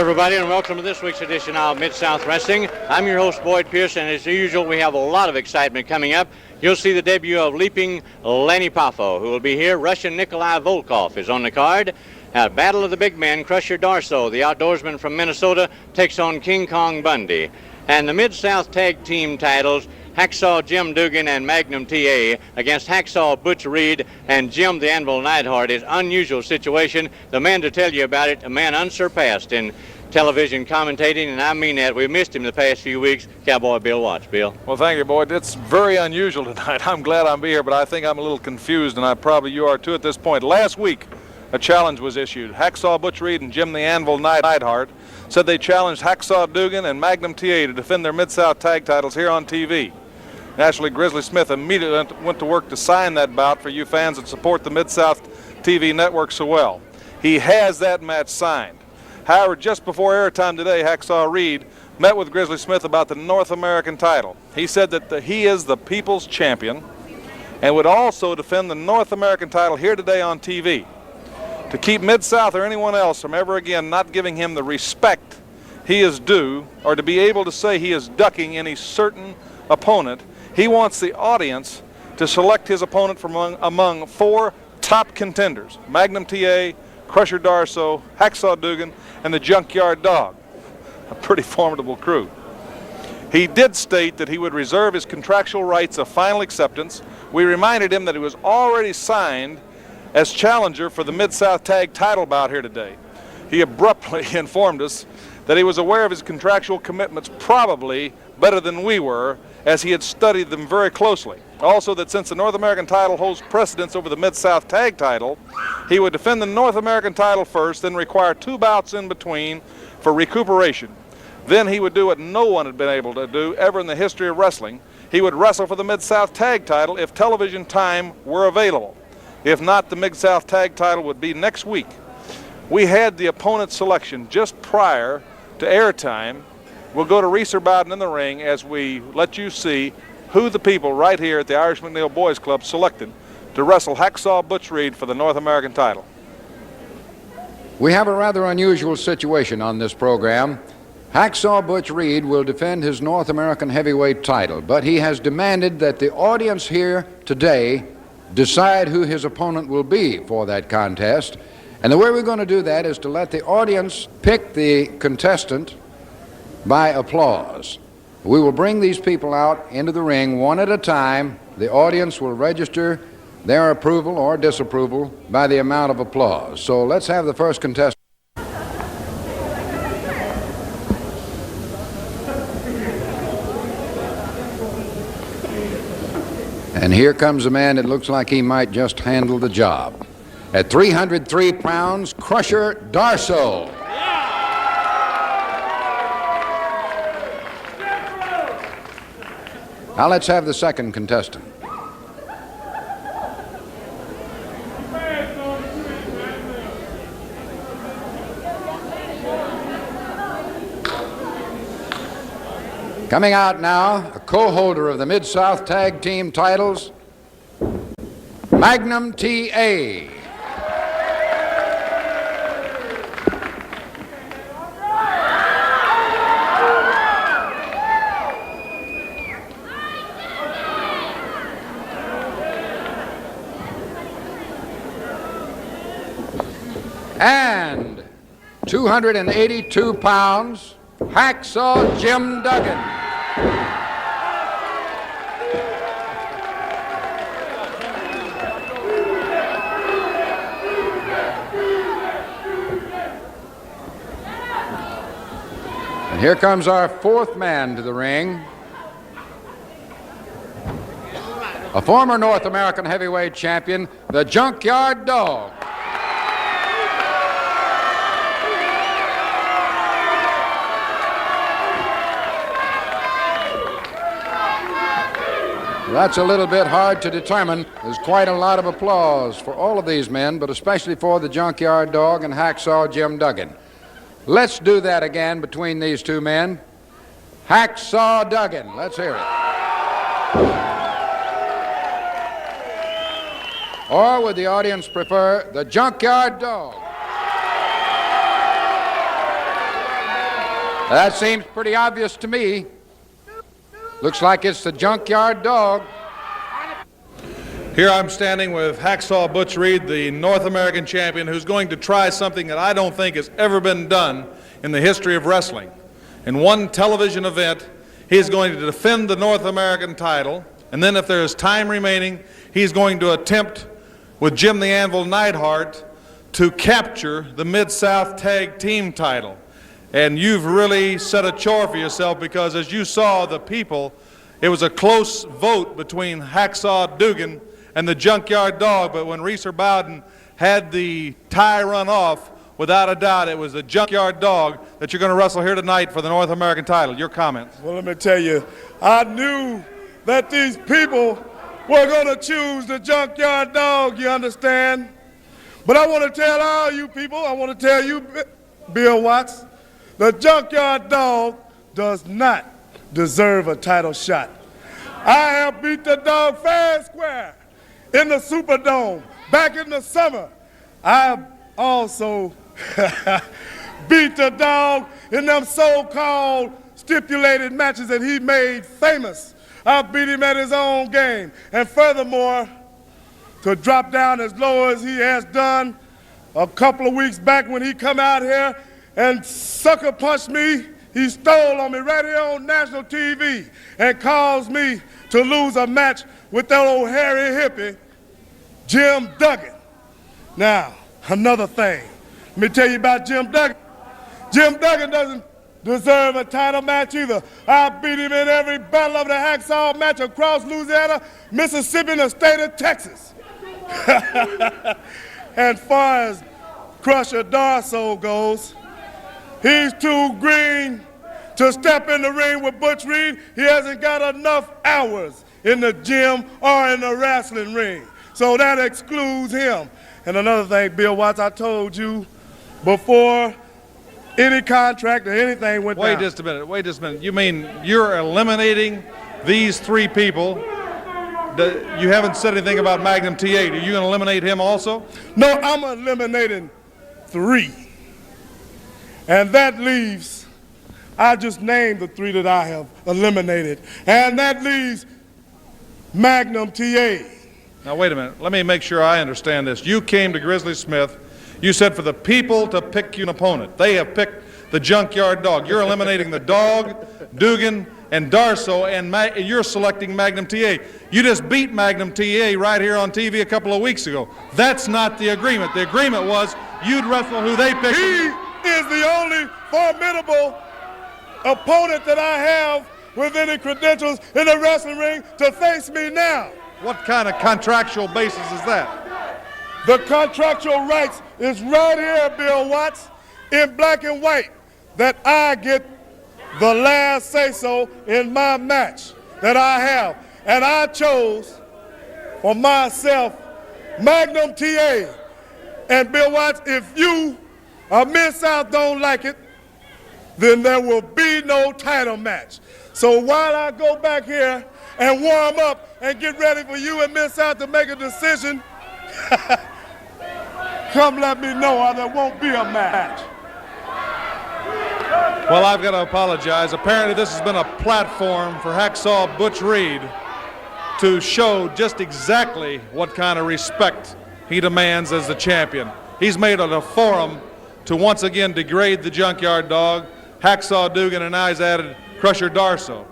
everybody, and welcome to this week's edition of Mid-South Wrestling. I'm your host, Boyd Pierce, and as usual, we have a lot of excitement coming up. You'll see the debut of Leaping Lenny Poffo, who will be here. Russian Nikolai Volkov is on the card. Battle of the Big Men, Krusher Darso, the outdoorsman from Minnesota, takes on King Kong Bundy. And the Mid-South Tag Team titles, Hacksaw Jim Duggan and Magnum T.A. against Hacksaw Butch Reed and Jim the Anvil Neidhart is unusual situation. The man to tell you about it, a man unsurpassed in television commentating, and I mean that. We've missed him the past few weeks. Cowboy Bill Watts. Bill. Well, thank you, Boyd. It's very unusual tonight. I'm glad I'm here, but I think I'm a little confused, and you are too at this point. Last week, a challenge was issued. Hacksaw Butch Reed and Jim the Anvil Neidhart said they challenged Hacksaw Duggan and Magnum T.A. to defend their Mid-South tag titles here on TV. Naturally, Grizzly Smith immediately went to work to sign that bout for you fans that support the Mid-South TV network so well. He has that match signed. However, just before airtime today, Hacksaw Reed met with Grizzly Smith about the North American title. He said that he is the people's champion and would also defend the North American title here today on TV. To keep Mid-South or anyone else from ever again not giving him the respect he is due, or to be able to say he is ducking any certain opponent, he wants the audience to select his opponent from among four top contenders: Magnum T.A., Krusher Darso, Hacksaw Duggan, and the Junkyard Dog. A pretty formidable crew. He did state that he would reserve his contractual rights of final acceptance. We reminded him that he was already signed as challenger for the Mid-South Tag title bout here today. He abruptly informed us that he was aware of his contractual commitments probably better than we were, as he had studied them very closely. Also, that since the North American title holds precedence over the Mid-South Tag title, he would defend the North American title first, then require 2 bouts in between for recuperation. Then he would do what no one had been able to do ever in the history of wrestling. He would wrestle for the Mid-South Tag title if television time were available. If not, the Mid-South Tag title would be next week. We had the opponent selection just prior to airtime. We'll go to Reisor Bowden in the ring as we let you see who the people right here at the Irish McNeil Boys Club selected to wrestle Hacksaw Butch Reed for the North American title. We have a rather unusual situation on this program. Hacksaw Butch Reed will defend his North American heavyweight title, but he has demanded that the audience here today decide who his opponent will be for that contest. And the way we're going to do that is to let the audience pick the contestant by applause. We will bring these people out into the ring one at a time. The audience will register their approval or disapproval by the amount of applause. So let's have the first contestant. And here comes a man that looks like he might just handle the job. At 303 pounds, Krusher Darso. Now let's have the second contestant. Coming out now, a co-holder of the Mid-South Tag Team titles, Magnum T.A. And 282 pounds, Hacksaw Jim Duggan. And here comes our fourth man to the ring. A former North American heavyweight champion, the Junkyard Dog. That's a little bit hard to determine. There's quite a lot of applause for all of these men, but especially for the Junkyard Dog and Hacksaw Jim Duggan. Let's do that again between these two men. Hacksaw Duggan, let's hear it. Or would the audience prefer the Junkyard Dog? That seems pretty obvious to me. Looks like it's the Junkyard Dog. Here I'm standing with Hacksaw Butch Reed, the North American champion, who's going to try something that I don't think has ever been done in the history of wrestling. In one television event, he's going to defend the North American title, and then if there is time remaining, he's going to attempt with Jim the Anvil Neidhart to capture the Mid-South Tag Team title. And you've really set a chore for yourself, because as you saw the people, it was a close vote between Hacksaw Duggan and the Junkyard Dog, but when Reisor Bowden had the tie run off, without a doubt it was the Junkyard Dog that you're going to wrestle here tonight for the North American title. Your comments? Well, let me tell you, I knew that these people were going to choose the Junkyard Dog, you understand? But I want to tell all you people, I want to tell you, Bill Watts, the Junkyard Dog does not deserve a title shot. I have beat the dog fair and square in the Superdome back in the summer. I have also beat the dog in them so-called stipulated matches that he made famous. I beat him at his own game. And furthermore, to drop down as low as he has done a couple of weeks back when he come out here and sucker punched me, he stole on me right here on national TV and caused me to lose a match with that old hairy hippie, Jim Duggan. Now, another thing. Let me tell you about Jim Duggan. Jim Duggan doesn't deserve a title match either. I beat him in every battle of the hacksaw match across Louisiana, Mississippi, and the state of Texas. And far as Krusher Darso goes, he's too green to step in the ring with Butch Reed. He hasn't got enough hours in the gym or in the wrestling ring. So that excludes him. And another thing, Bill Watts, I told you before any contract or anything went down. Wait just a minute. You mean you're eliminating these three people? You haven't said anything about Magnum T.A. Are you going to eliminate him also? No, I'm eliminating 3. And that leaves, I just named the 3 that I have eliminated. And that leaves Magnum T.A. Now, wait a minute. Let me make sure I understand this. You came to Grizzly Smith. You said for the people to pick you an opponent. They have picked the Junkyard Dog. You're eliminating the Dog, Duggan, and Darso, and you're selecting Magnum T.A. You just beat Magnum T.A. right here on TV a couple of weeks ago. That's not the agreement. The agreement was you'd wrestle who they picked. He is the only formidable opponent that I have with any credentials in the wrestling ring to face me now. What kind of contractual basis is that? The contractual rights is right here, Bill Watts, in black and white, that I get the last say-so in my match that I have. And I chose for myself Magnum T.A. And Bill Watts, if you or Mid-South don't like it, then there will be no title match. So while I go back here and warm up and get ready for you and Mid-South to make a decision, come let me know or there won't be a match. Well, I've got to apologize. Apparently this has been a platform for Hacksaw Butch Reed to show just exactly what kind of respect he demands as the champion. He's made it a forum to once again degrade the Junkyard Dog, Hacksaw Duggan, and now he's added Krusher Darso.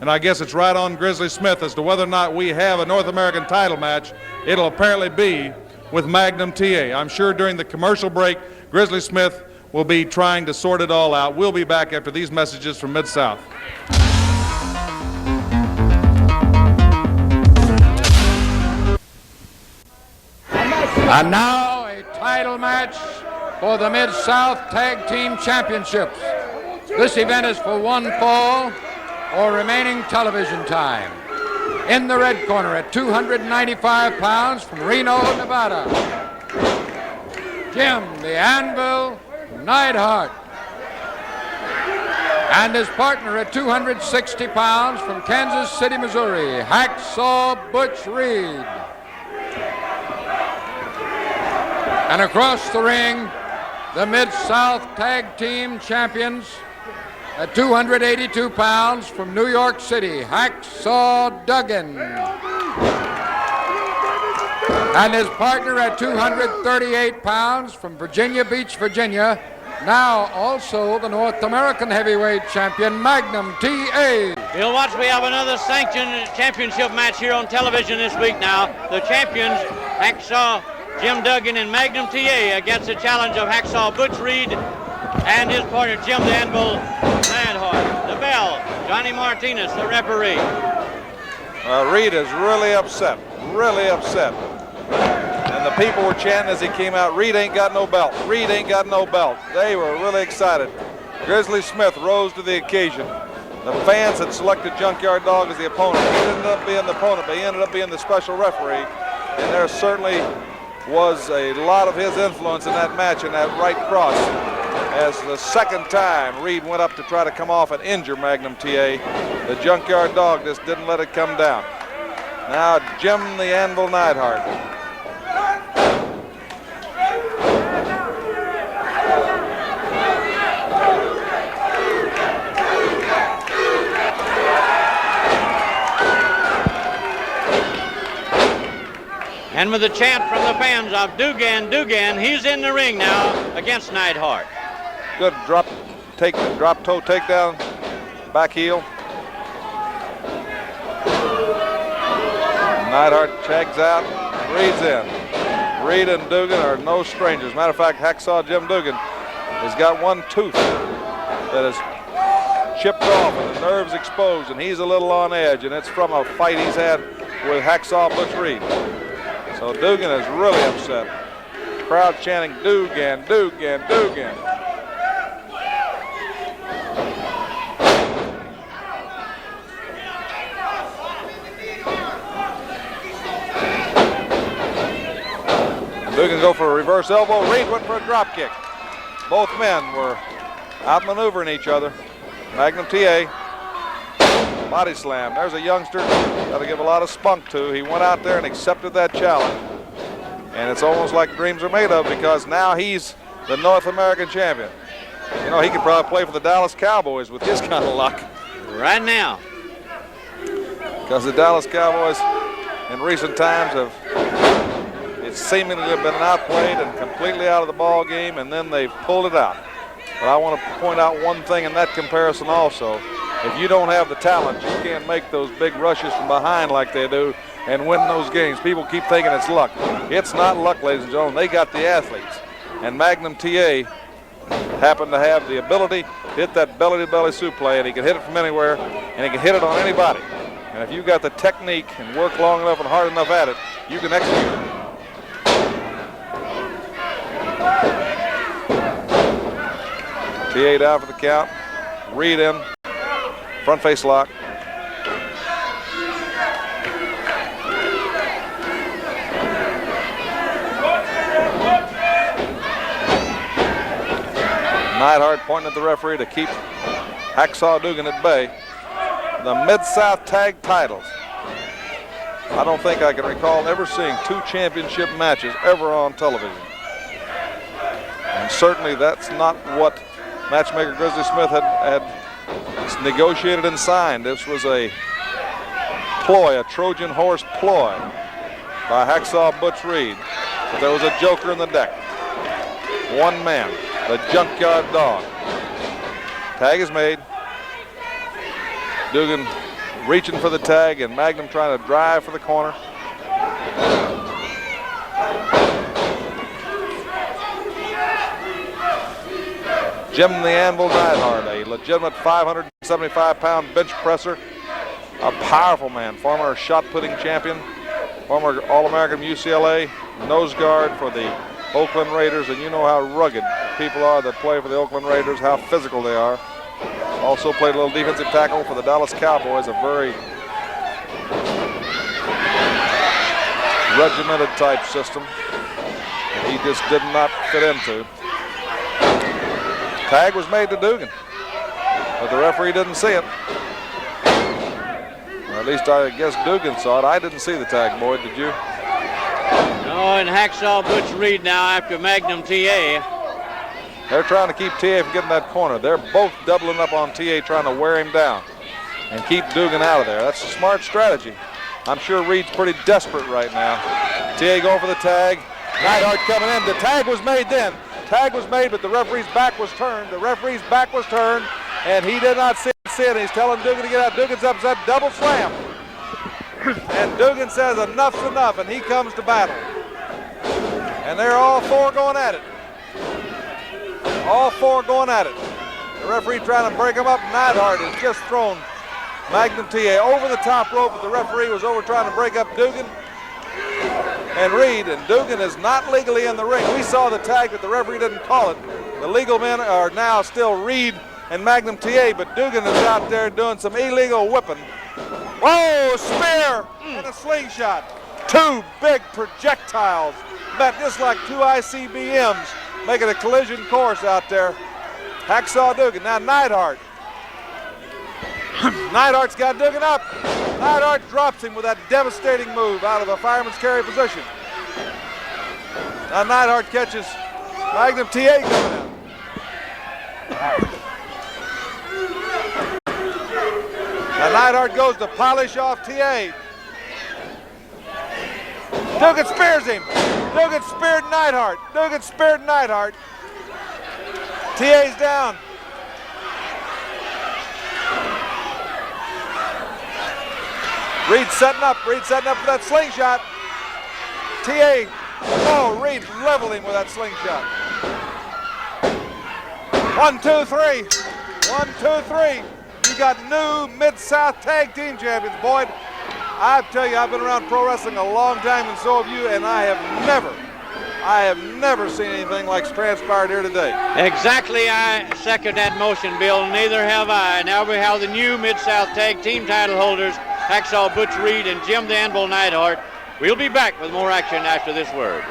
And I guess it's right on Grizzly Smith as to whether or not we have a North American title match. It'll apparently be with Magnum T.A. I'm sure during the commercial break, Grizzly Smith will be trying to sort it all out. We'll be back after these messages from Mid-South. And now a title match for the Mid-South Tag Team Championships. This event is for one fall or remaining television time. In the red corner at 295 pounds from Reno, Nevada, Jim the Anvil Neidhart. And his partner at 260 pounds from Kansas City, Missouri, Hacksaw Butch Reed. And across the ring, the Mid-South Tag Team Champions, At 282 pounds from New York City, Hacksaw Duggan. And his partner at 238 pounds from Virginia Beach, Virginia, now also the North American heavyweight champion, Magnum T.A. You'll watch, we have another sanctioned championship match here on television this week now. The champions, Hacksaw Jim Duggan and Magnum T.A. against the challenge of Hacksaw Butch Reed and his partner, Jim the Anvil Neidhart. The bell, Johnny Martinez, the referee. Reed is really upset, really upset. And the people were chanting as he came out, Reed ain't got no belt, Reed ain't got no belt. They were really excited. Grizzly Smith rose to the occasion. The fans had selected Junkyard Dog as the opponent. He ended up being the opponent, but he ended up being the special referee. And there certainly was a lot of his influence in that match, in that right cross, as the second time Reed went up to try to come off and injure Magnum T.A. The Junkyard Dog just didn't let it come down. Now Jim the Anvil Neidhart. And with a chant from the fans of Duggan, Duggan, he's in the ring now against Neidhart. Good drop toe takedown, back heel. Neidhart tags out, Reed's in. Reed and Duggan are no strangers. Matter of fact, Hacksaw Jim Duggan has got one tooth that is chipped off and the nerves exposed, and he's a little on edge, and it's from a fight he's had with Hacksaw Butch Reed. So Duggan is really upset. Crowd chanting, Duggan, Duggan, Duggan. Duggan go for a reverse elbow. Reed went for a drop kick. Both men were outmaneuvering each other. Magnum T.A. body slam. There's a youngster got to give a lot of spunk to. He went out there and accepted that challenge. And it's almost like dreams are made of, because now he's the North American champion. You know, he could probably play for the Dallas Cowboys with his kind of luck. Right now. Because the Dallas Cowboys in recent times have seemingly been outplayed and completely out of the ball game, and then they've pulled it out. But I want to point out one thing in that comparison also. If you don't have the talent, you can't make those big rushes from behind like they do and win those games. People keep thinking it's luck. It's not luck, ladies and gentlemen. They got the athletes. And Magnum T.A. happened to have the ability to hit that belly-to-belly suplex, and he can hit it from anywhere, and he can hit it on anybody. And if you got the technique and work long enough and hard enough at it, you can execute it. T.A. down for the count. Reed in. Front face lock. Neidhart pointing at the referee to keep Hacksaw Duggan at bay. The Mid-South Tag titles. I don't think I can recall ever seeing two championship matches ever on television. And certainly that's not what matchmaker Grizzly Smith had negotiated and signed. This was a ploy, a Trojan horse ploy by Hacksaw Butch Reed. But there was a joker in the deck. One man, the Junkyard Dog. Tag is made. Duggan reaching for the tag, and Magnum trying to drive for the corner. Jim the Anvil Neidhart, a legitimate 575-pound bench presser, a powerful man, former shot-putting champion, former All-American from UCLA, nose guard for the Oakland Raiders, and you know how rugged people are that play for the Oakland Raiders, how physical they are. Also played a little defensive tackle for the Dallas Cowboys, a very regimented type system that he just did not fit into. Tag was made to Duggan, but the referee didn't see it. Or at least I guess Duggan saw it. I didn't see the tag, Boyd, did you? No, and Hacksaw Butch Reed now after Magnum T.A. They're trying to keep T.A. from getting that corner. They're both doubling up on T.A. trying to wear him down and keep Duggan out of there. That's a smart strategy. I'm sure Reed's pretty desperate right now. T.A. going for the tag. Neidhart coming in. The tag was made then. Tag was made, but the referee's back was turned. The referee's back was turned, and he did not see it. He's telling Duggan to get out. Duggan's upset. Double slam. And Duggan says enough's enough, and he comes to battle. And they're all four going at it. All four going at it. The referee trying to break him up. Neidhart has just thrown Magnum T.A. over the top rope, but the referee was over trying to break up Duggan and Reed, and Duggan is not legally in the ring. We saw the tag, but the referee didn't call it. The legal men are now still Reed and Magnum T.A., but Duggan is out there doing some illegal whipping. Whoa, spear and a slingshot. Two big projectiles met just like two ICBMs, making a collision course out there. Hacksaw Duggan. Now Neidhart. Neidhart's got Duggan up. Neidhart drops him with that devastating move out of a fireman's carry position. Now Neidhart catches Magnum T.A. coming out. Now Neidhart goes to polish off T.A. Duggan spears him. Duggan speared Neidhart. Duggan speared Neidhart. T.A.'s down. Reed setting up for that slingshot. T.A. Oh, Reed leveling with that slingshot. 1, 2, 3. 1, 2, 3. You got new Mid-South Tag Team Champions, Boyd. I tell you, I've been around pro wrestling a long time, and so have you, and I have never seen anything like transpired here today. Exactly, I second that motion, Bill. Neither have I. Now we have the new Mid-South Tag Team title holders, Hacksaw Butch Reed and Jim the Anvil Neidhart. We'll be back with more action after this word.